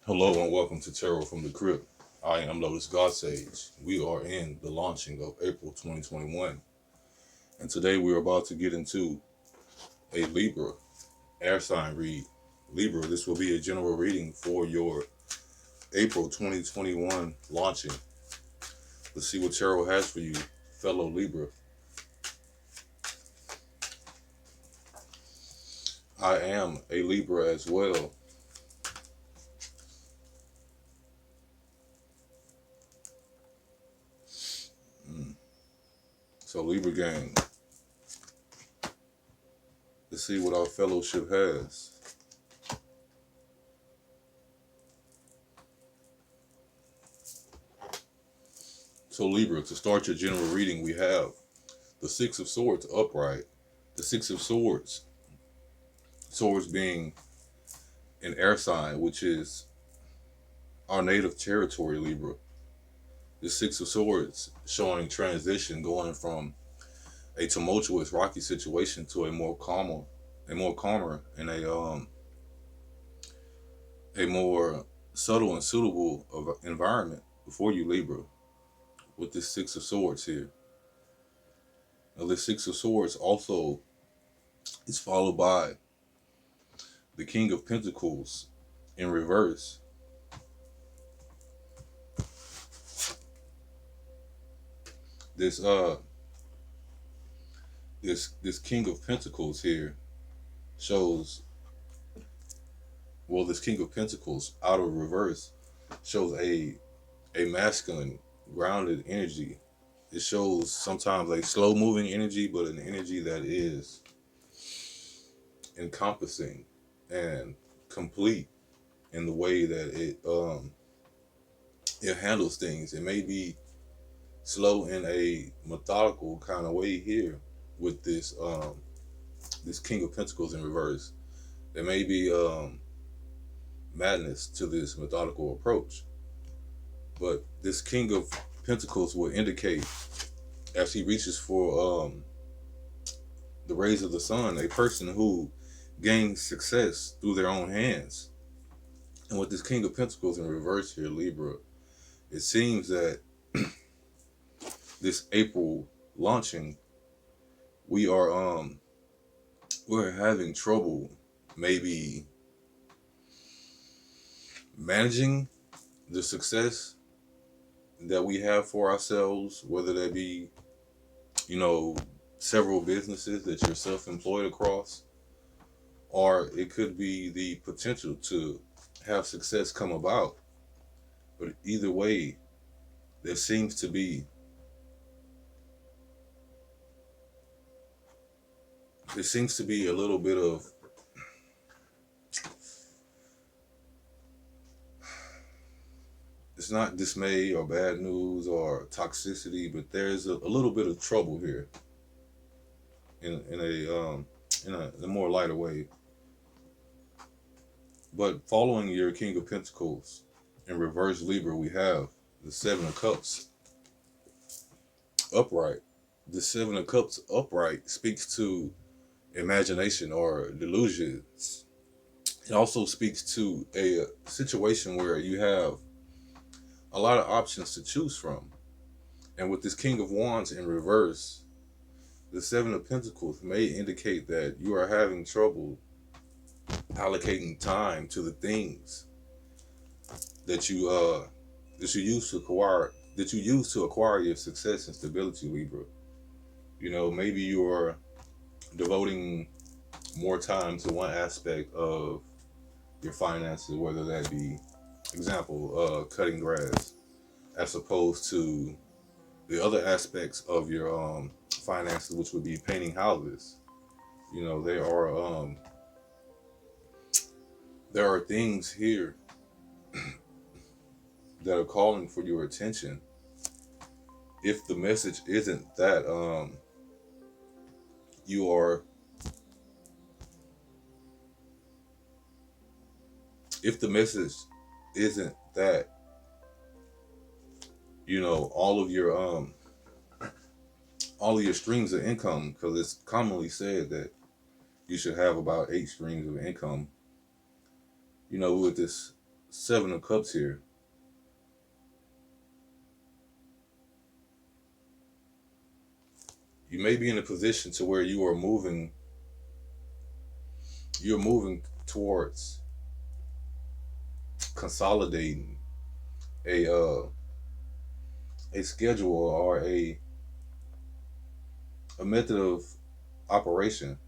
Hello and welcome to Tarot from the Crypt. I am Lotus Godsage. We are in the launching of April 2021, and today we're about to get into a Libra air sign read. Libra, this will be a general reading for your April 2021 launching. Let's see what Tarot has for you, fellow Libra. I am a Libra as well. So Libra gang, let's see what our fellowship has. So Libra, to start your general reading, we have the Six of Swords upright. The Six of Swords, swords being an air sign, which is our native territory, Libra. The Six of Swords showing transition, going from a tumultuous, rocky situation to a more calmer, and a more subtle and suitable environment before you, Libra. With this Six of Swords here. Now, this Six of Swords also is followed by the King of Pentacles in reverse. This this King of Pentacles here shows, well, this King of Pentacles out of reverse shows a masculine, grounded energy. It shows sometimes a slow moving energy, but an energy that is encompassing and complete in the way that it handles things. It may be slow in a methodical kind of way here with this King of Pentacles in reverse. There may be madness to this methodical approach, but this King of Pentacles will indicate, as he reaches for the rays of the sun, a person who gains success through their own hands. And with this King of Pentacles in reverse here, Libra, it seems that this April launching, we're having trouble maybe managing the success that we have for ourselves, whether that be, several businesses that you're self-employed across, or it could be the potential to have success come about. But either way, there seems to be a little bit of it's not dismay or bad news or toxicity, but there's a little bit of trouble here in a more lighter way. But following your King of Pentacles in reverse, Libra, we have the Seven of Cups upright. The Seven of Cups upright speaks to imagination or delusions. It also speaks to a situation where you have a lot of options to choose from. And with this King of Wands in reverse, the Seven of Pentacles may indicate that you are having trouble allocating time to the things that you use to acquire your success and stability, Libra. Maybe you're devoting more time to one aspect of your finances, whether that be, example, cutting grass, as opposed to the other aspects of your finances, which would be painting houses. There are things here that are calling for your attention. If the message isn't that you are if the message isn't that all of your streams of income, because it's commonly said that you should have about 8 streams of income, with this Seven of Cups here, you may be in a position to where you're moving towards consolidating a schedule or a method of operation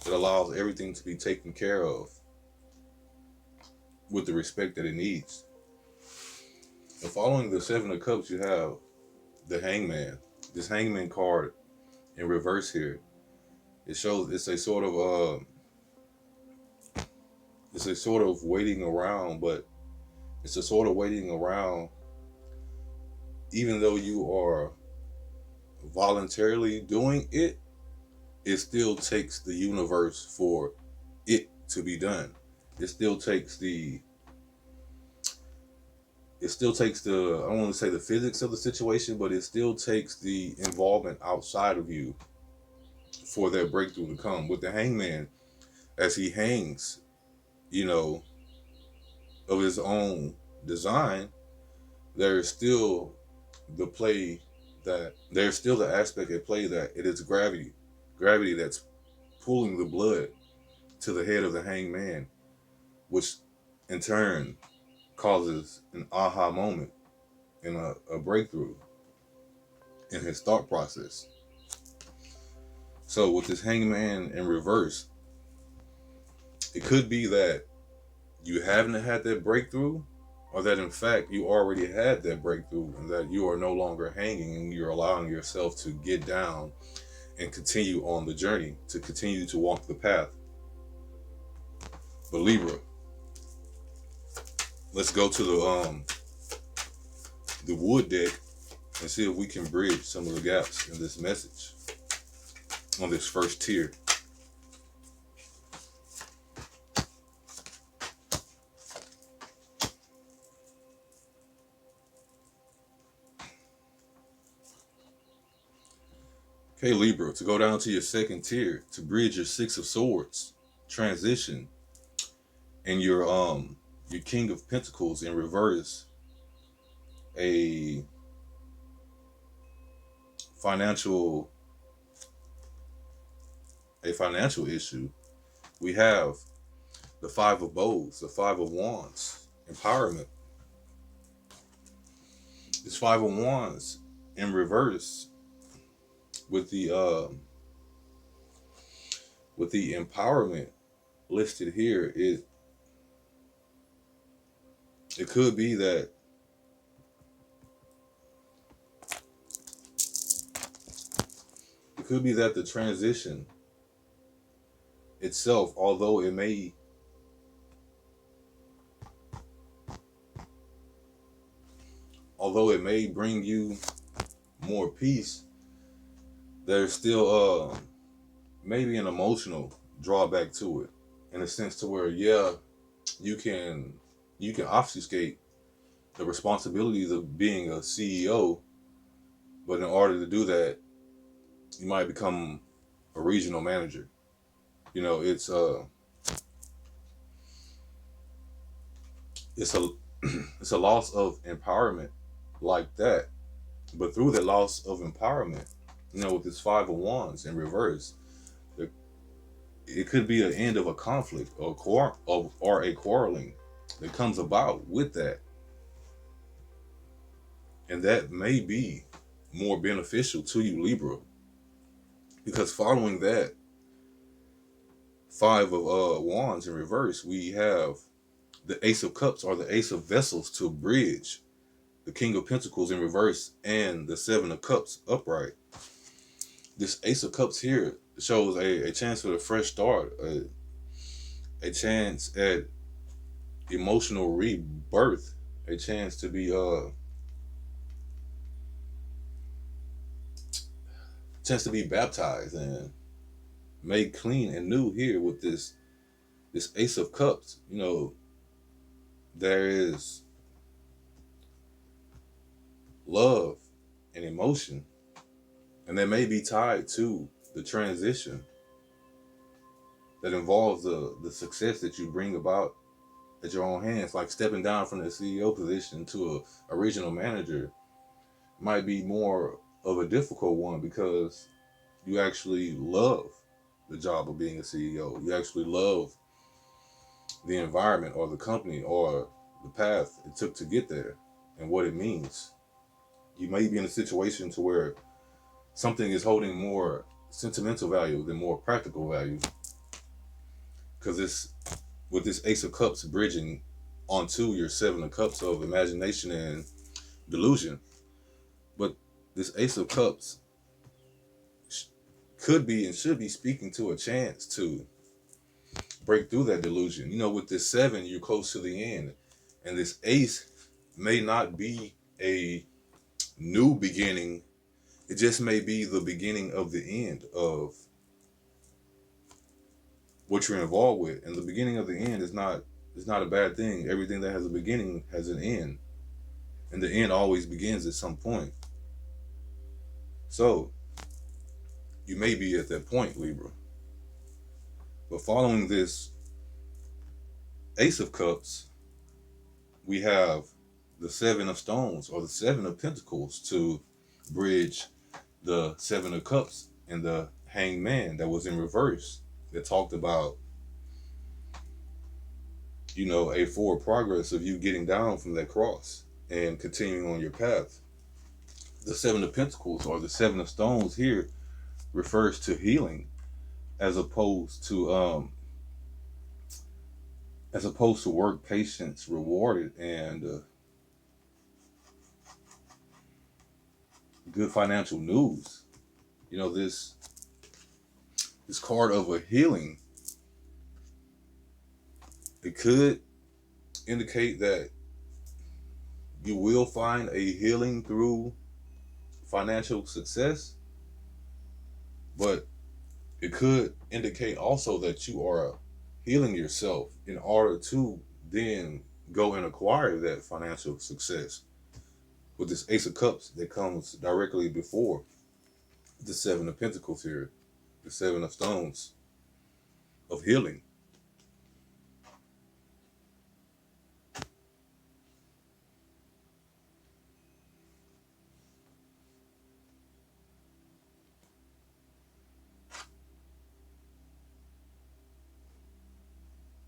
that allows everything to be taken care of with the respect that it needs. And following the Seven of Cups, you have the Hangman. This Hangman card in reverse here, it shows it's a sort of waiting around, but it's a sort of waiting around even though you are voluntarily doing it, it still takes the universe for it to be done. It still takes the I don't want to say the physics of the situation, but it still takes the involvement outside of you for that breakthrough to come. With the Hangman, as he hangs, you know, of his own design, there's still there's still the aspect at play that it is gravity that's pulling the blood to the head of the Hangman, which in turn causes an aha moment and a breakthrough in his thought process. So with this Hangman in reverse, it could be that you haven't had that breakthrough, or that in fact you already had that breakthrough and that you are no longer hanging and you're allowing yourself to get down and continue on the journey, to continue to walk the path. But Libra, let's go to the wood deck and see if we can bridge some of the gaps in this message on this first tier. Okay, Libra, to go down to your second tier, to bridge your Six of Swords transition and your King of Pentacles in reverse, a financial issue. We have the Five of Bows, the Five of Wands, empowerment. This Five of Wands in reverse with the empowerment listed here, it could be that the transition itself, although it may bring you more peace, there's still maybe an emotional drawback to it, in a sense to where, yeah, you can obfuscate the responsibilities of being a CEO, but in order to do that, you might become a regional manager. You know, it's a it's a loss of empowerment like that. But through that loss of empowerment, you know, with this Five of Wands in reverse, it could be an end of a conflict or a quarreling that comes about with that. And that may be more beneficial to you, Libra, because following that Five of Wands in reverse, we have the Ace of Cups or the Ace of Vessels to bridge the King of Pentacles in reverse and the Seven of Cups upright. This Ace of Cups here shows a chance for a fresh start, a chance at emotional rebirth, a chance to be baptized and made clean and new here with this Ace of Cups. You know, there is love and emotion, and that may be tied to the transition that involves the success that you bring about at your own hands, like stepping down from the CEO position to a regional manager, might be more of a difficult one because you actually love the job of being a CEO. You actually love the environment or the company or the path it took to get there and what it means. You may be in a situation to where something is holding more sentimental value than more practical value, because it's with this Ace of Cups bridging onto your Seven of Cups of imagination and delusion. But this Ace of Cups could be and should be speaking to a chance to break through that delusion. You know, with this seven, you're close to the end. And this ace may not be a new beginning. It just may be the beginning of the end of what you're involved with. And the beginning of the end is not a bad thing. Everything that has a beginning has an end. And the end always begins at some point. So you may be at that point, Libra. But following this Ace of Cups, we have the Seven of Stones or the Seven of Pentacles to bridge the Seven of Cups and the Hanged Man that was in reverse, that talked about, you know, a forward progress of you getting down from that cross and continuing on your path. The Seven of Pentacles or the Seven of Stones here refers to healing as opposed to work, patience rewarded, and good financial news. You know, this card of a healing, it could indicate that you will find a healing through financial success, but it could indicate also that you are healing yourself in order to then go and acquire that financial success. With this Ace of Cups that comes directly before the Seven of Pentacles here, the Seven of Stones of healing.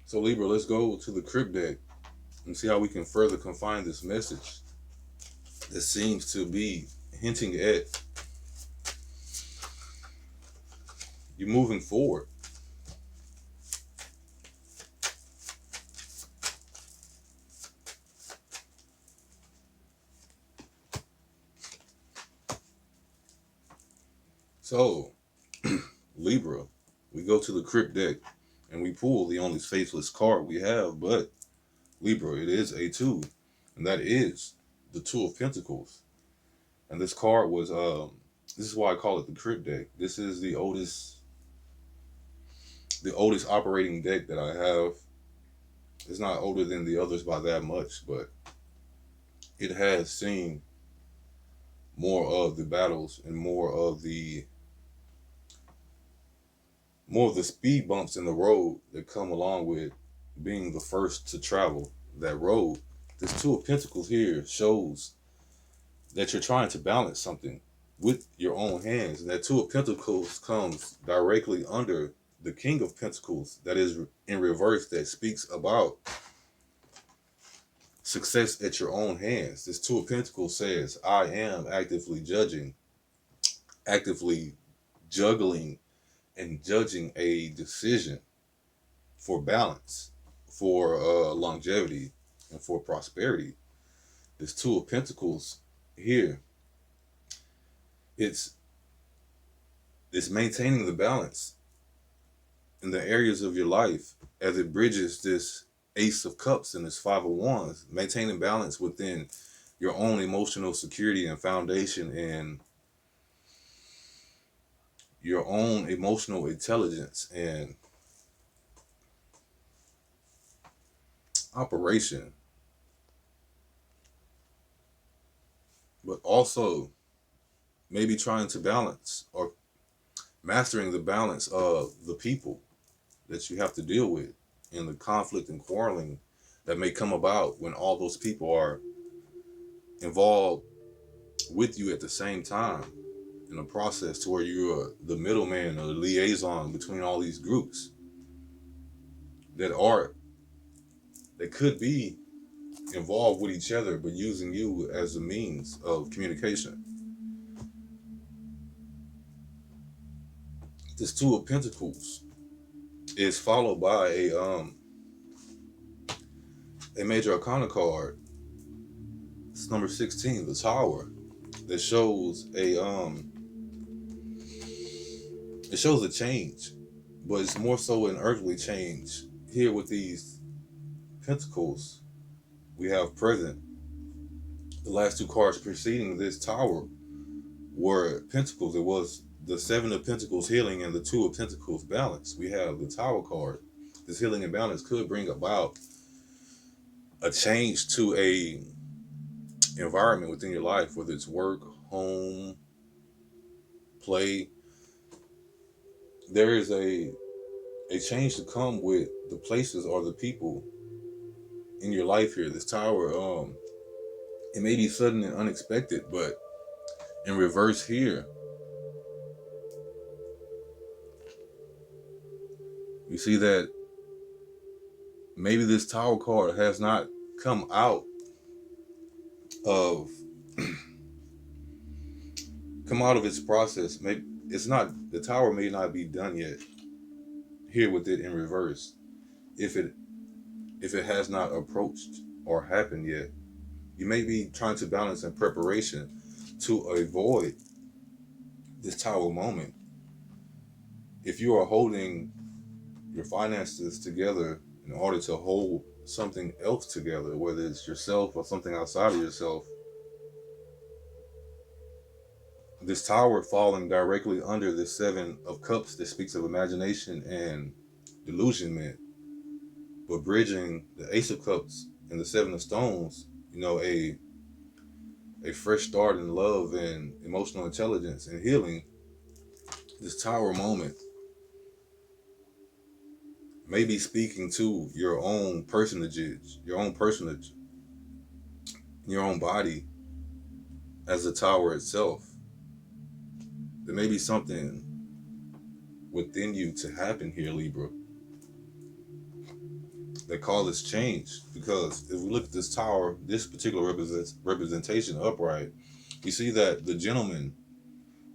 So Libra, let's go to the crypt deck and see how we can further confine this message that seems to be hinting at you moving forward. So, Libra, we go to the crypt deck and we pull the only faithless card we have, but Libra, it is a two, and that is the Two of Pentacles. And this card was, this is why I call it the crypt deck. This is the oldest operating deck that I have. It's not older than the others by that much, but it has seen more of the battles and more of the speed bumps in the road that come along with being the first to travel that road. This Two of Pentacles here shows that you're trying to balance something with your own hands. And that Two of Pentacles comes directly under the King of Pentacles that is in reverse, that speaks about success at your own hands. This Two of Pentacles says, I am actively juggling and judging a decision for balance, for longevity, and for prosperity. This Two of Pentacles here, it's maintaining the balance in the areas of your life as it bridges this Ace of Cups and this Five of Wands, maintaining balance within your own emotional security and foundation and your own emotional intelligence and operation. But also maybe trying to balance or mastering the balance of the people that you have to deal with and the conflict and quarreling that may come about when all those people are involved with you at the same time in a process, to where you're the middleman or the liaison between all these groups that could be involved with each other, but using you as a means of communication. This Two of Pentacles is followed by a major arcana card. It's number 16, the Tower, that shows it shows a change, but it's more so an earthly change. Here with these pentacles, we have present. The last two cards preceding this Tower were pentacles. It was the Seven of Pentacles healing and the Two of Pentacles balance. We have the Tower card. This healing and balance could bring about a change to a environment within your life, whether it's work, home, play. There is a change to come with the places or the people in your life here. This Tower, it may be sudden and unexpected, but in reverse here, you see that maybe this Tower card has not come out of its process. Maybe it's not, the Tower may not be done yet here with it in reverse, if it has not approached or happened yet. You may be trying to balance in preparation to avoid this Tower moment. If you are holding your finances together in order to hold something else together, whether it's yourself or something outside of yourself, this Tower falling directly under the Seven of Cups that speaks of imagination and delusionment, but bridging the Ace of Cups and the Seven of Stones, a fresh start in love and emotional intelligence and healing. This Tower moment may be speaking to your own personage, your own body as the Tower itself. There may be something within you to happen here, Libra, that causes change. Because if we look at this Tower, this particular representation upright, you see that the gentleman,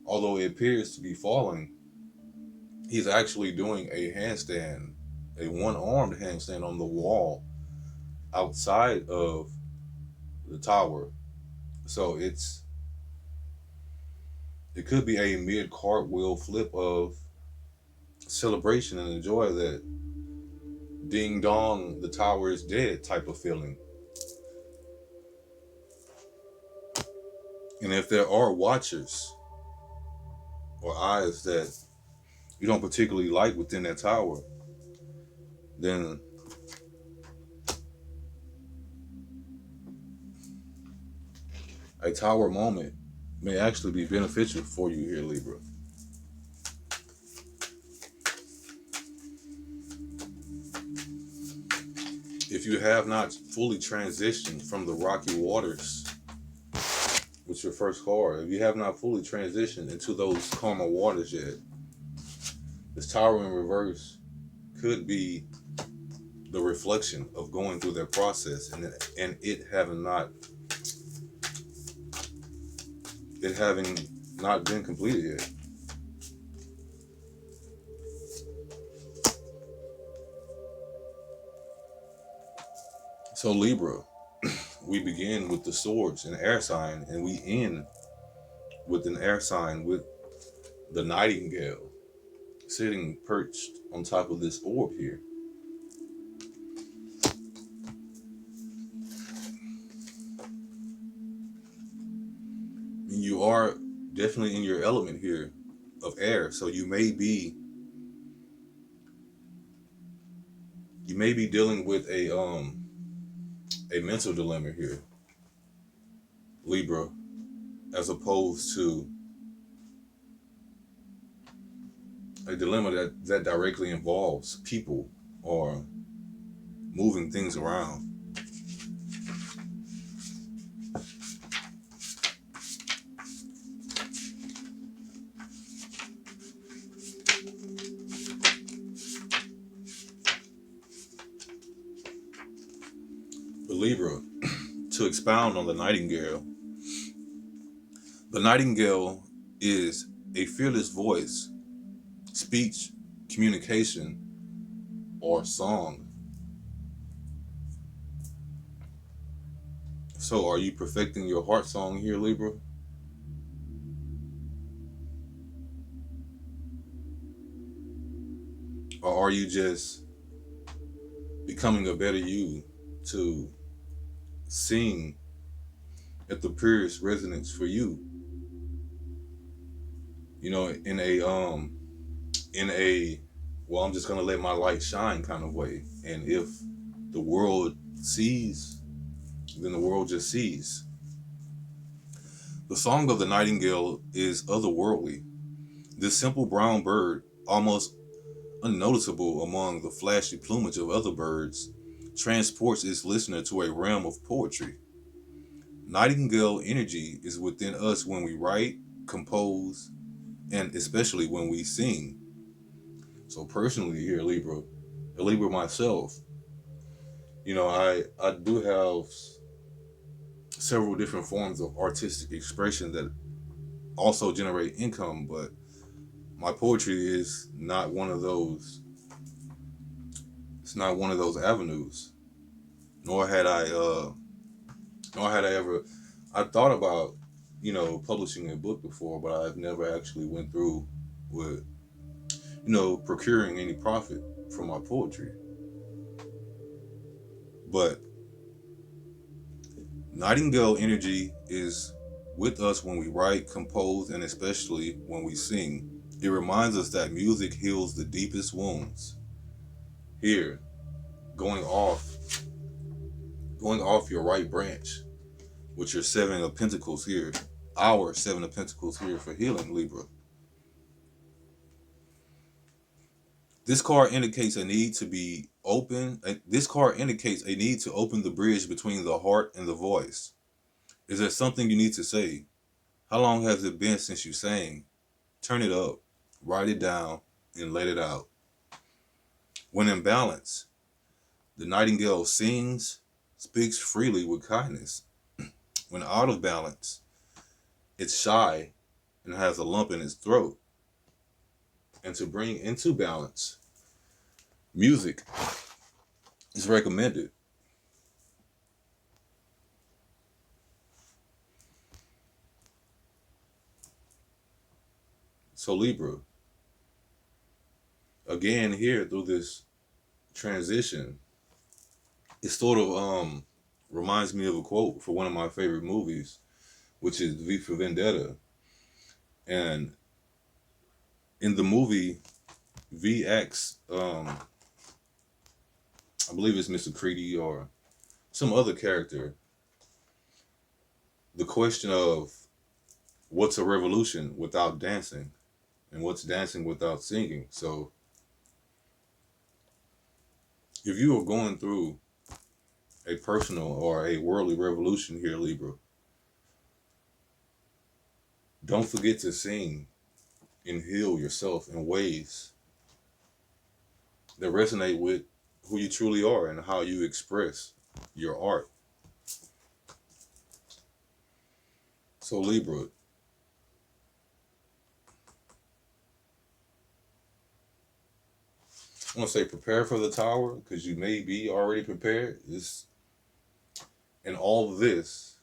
although it appears to be falling, he's actually doing a handstand, a one-armed handstand on the wall outside of the Tower. So it could be a mid-cartwheel flip of celebration and the joy that ding dong, the Tower is dead type of feeling. And if there are watchers or eyes that you don't particularly like within that Tower, then a Tower moment may actually be beneficial for you here, Libra. If you have not fully transitioned from the rocky waters with your first card, if you have not fully transitioned into those calmer waters yet, this Tower in reverse could be the reflection of going through that process and it having not been completed yet. So Libra, we begin with the swords, an air sign, and we end with an air sign with the nightingale sitting perched on top of this orb here. You are definitely in your element here of air, so you may be dealing with a mental dilemma here, Libra, as opposed to a dilemma that directly involves people or moving things around. Libra, to expound on the nightingale is a fearless voice, speech, communication, or song. So, are you perfecting your heart song here, Libra? Or are you just becoming a better you to sing at the purest resonance for you? You know, in a well, I'm just gonna let my light shine kind of way. And if the world sees, then the world just sees. The song of the nightingale is otherworldly. This simple brown bird, almost unnoticeable among the flashy plumage of other birds, transports its listener to a realm of poetry. Nightingale energy is within us when we write, compose, and especially when we sing. So personally here, a Libra myself, I do have several different forms of artistic expression that also generate income, but my poetry is not one of those. It's not one of those avenues. Nor had I, nor had I ever. I thought about, publishing a book before, but I've never actually went through with, procuring any profit from my poetry. But nightingale energy is with us when we write, compose, and especially when we sing. It reminds us that music heals the deepest wounds. Here, going off, going off your right branch with your Seven of Pentacles here, our Seven of Pentacles here for healing, Libra. This card indicates a need to be open. This card indicates a need to open the bridge between the heart and the voice. Is there something you need to say? How long has it been since you sang? Turn it up, write it down, and let it out. When in balance, the nightingale sings, speaks freely with kindness. When out of balance, it's shy and has a lump in its throat. And to bring into balance, music is recommended. So Libra, again here through this transition, it sort of reminds me of a quote for one of my favorite movies, which is V for Vendetta. And in the movie, VX, I believe it's Mr. Creedy or some other character, the question of what's a revolution without dancing and what's dancing without singing. So if you are going through a personal or a worldly revolution here, Libra, don't forget to sing and heal yourself in ways that resonate with who you truly are and how you express your art. So Libra, I want to say prepare for the tower because you may be already prepared. And all of this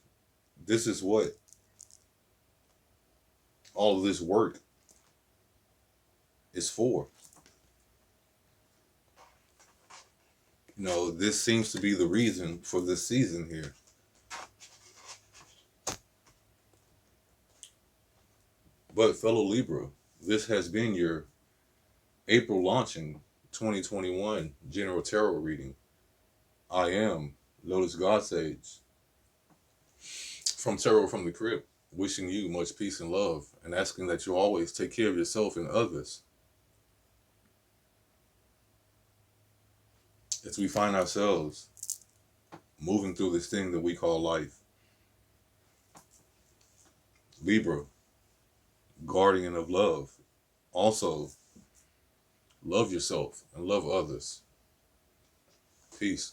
is what all of this work is for. This seems to be the reason for this season here. But fellow Libra, this has been your April launching 2021 General Tarot reading. I am Lotus God Sage from Tarot from the Crypt, wishing you much peace and love and asking that you always take care of yourself and others as we find ourselves moving through this thing that we call life. Libra, guardian of love. Also, love yourself and love others. Peace.